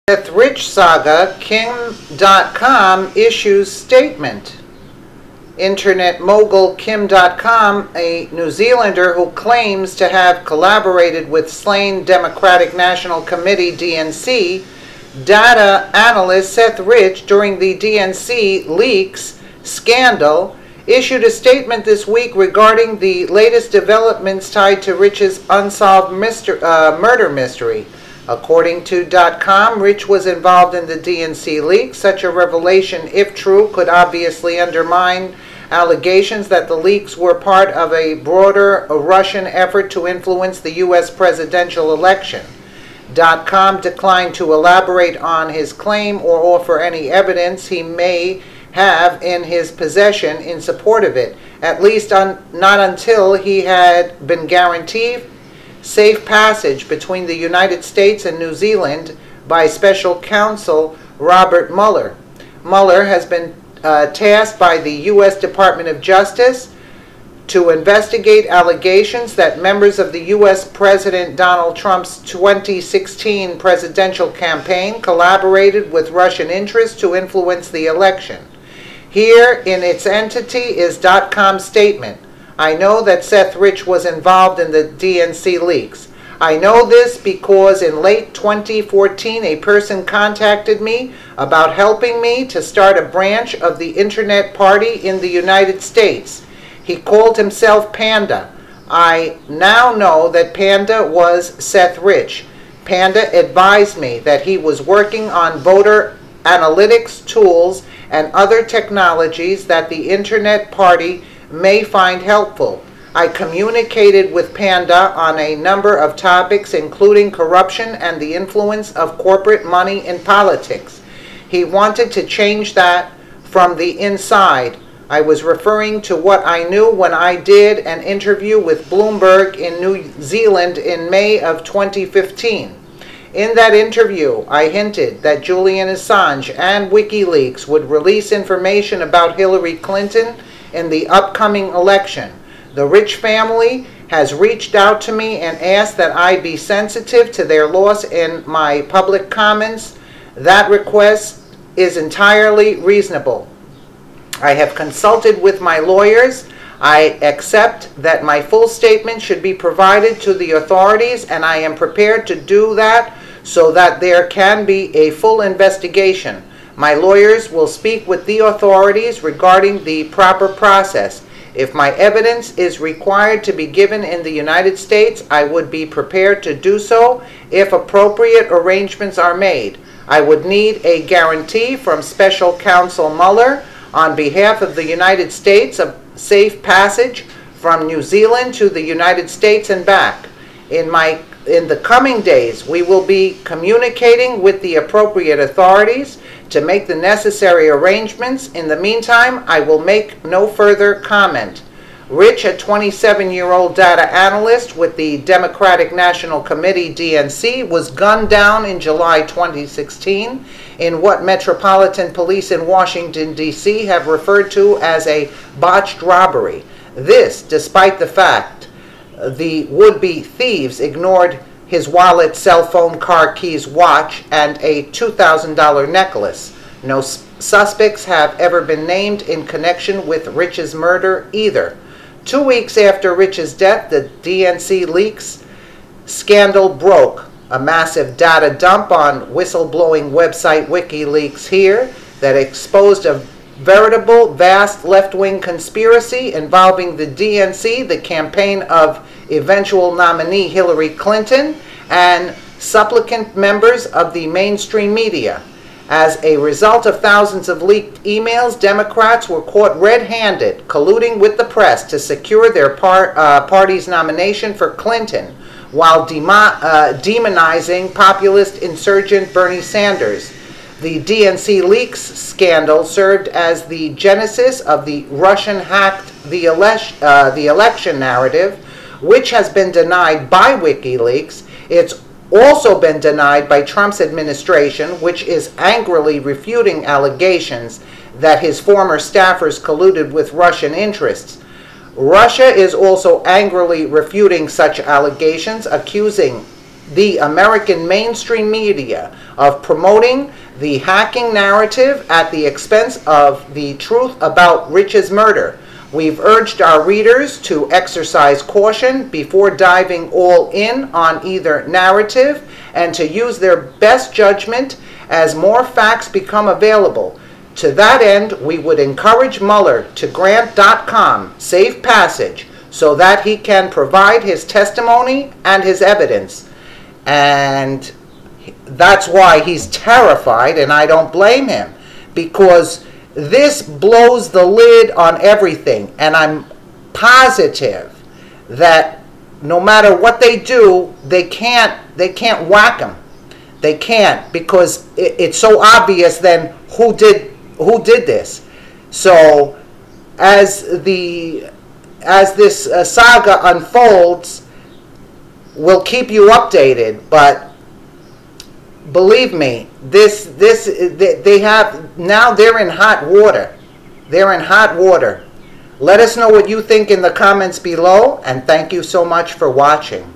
Rich saga, Kim.com issues statement. Internet mogul Kim.com, a New Zealander who claims to have collaborated with slain Democratic National Committee DNC data analyst Seth Rich during the DNC leaks scandal, issued a statement this week regarding the latest developments tied to Rich's unsolved murder mystery. According to Dotcom, Rich was involved in the DNC leak. Such a revelation, if true, could obviously undermine allegations that the leaks were part of a broader Russian effort to influence the U.S. presidential election. Dotcom declined to elaborate on his claim or offer any evidence he may have in his possession in support of it, at least not until he had been guaranteed safe passage between the United States and New Zealand by special counsel Robert Mueller. Mueller has been tasked by the U.S. Department of Justice to investigate allegations that members of the U.S. President Donald Trump's 2016 presidential campaign collaborated with Russian interests to influence the election. Here in its entity is Dotcom's statement. I know that Seth Rich was involved in the DNC leaks. I know this because in late 2014 a person contacted me about helping me to start a branch of the Internet Party in the United States. He called himself Panda. I now know that Panda was Seth Rich. Panda advised me that he was working on voter analytics tools and other technologies that the Internet Party may find helpful. I communicated with Panda on a number of topics, including corruption and the influence of corporate money in politics. He wanted to change that from the inside. I was referring to what I knew when I did an interview with Bloomberg in New Zealand in May of 2015. In that interview, I hinted that Julian Assange and WikiLeaks would release information about Hillary Clinton in the upcoming election. The Rich family has reached out to me and asked that I be sensitive to their loss in my public comments. That request is entirely reasonable. I have consulted with my lawyers. I accept that my full statement should be provided to the authorities, and I am prepared to do that so that there can be a full investigation. My lawyers will speak with the authorities regarding the proper process. If my evidence is required to be given in the United States, I would be prepared to do so if appropriate arrangements are made. I would need a guarantee from Special Counsel Mueller on behalf of the United States of safe passage from New Zealand to the United States and back. In the coming days, we will be communicating with the appropriate authorities to make the necessary arrangements. In the meantime, I will make no further comment. Rich, a 27-year-old data analyst with the Democratic National Committee DNC, was gunned down in July 2016 in what Metropolitan Police in Washington, D.C. have referred to as a botched robbery. This, despite the fact the would-be thieves ignored his wallet, cell phone, car keys, watch, and a $2,000 necklace. No suspects have ever been named in connection with Rich's murder either. 2 weeks after Rich's death, the DNC leaks scandal broke. A massive data dump on whistleblowing website WikiLeaks here that exposed a veritable vast left-wing conspiracy involving the DNC, the campaign of eventual nominee Hillary Clinton, and supplicant members of the mainstream media. As a result of thousands of leaked emails, Democrats were caught red-handed, colluding with the press to secure their party's nomination for Clinton, while demonizing populist insurgent Bernie Sanders. The DNC leaks scandal served as the genesis of the Russian-hacked the election narrative, which has been denied by WikiLeaks. It's also been denied by Trump's administration, which is angrily refuting allegations that his former staffers colluded with Russian interests. Russia is also angrily refuting such allegations, accusing the American mainstream media of promoting the hacking narrative at the expense of the truth about Rich's murder. We've urged our readers to exercise caution before diving all in on either narrative and to use their best judgment as more facts become available. To that end, we would encourage Mueller to grant Dotcom safe passage so that he can provide his testimony and his evidence. And that's why he's terrified, and I don't blame him, because this blows the lid on everything. And I'm positive that no matter what they do, they can't whack him. They can't, because it's so obvious then who did this. So as this saga unfolds, we'll keep you updated. But believe me, they're in hot water. They're in hot water. Let us know what you think in the comments below, and thank you so much for watching.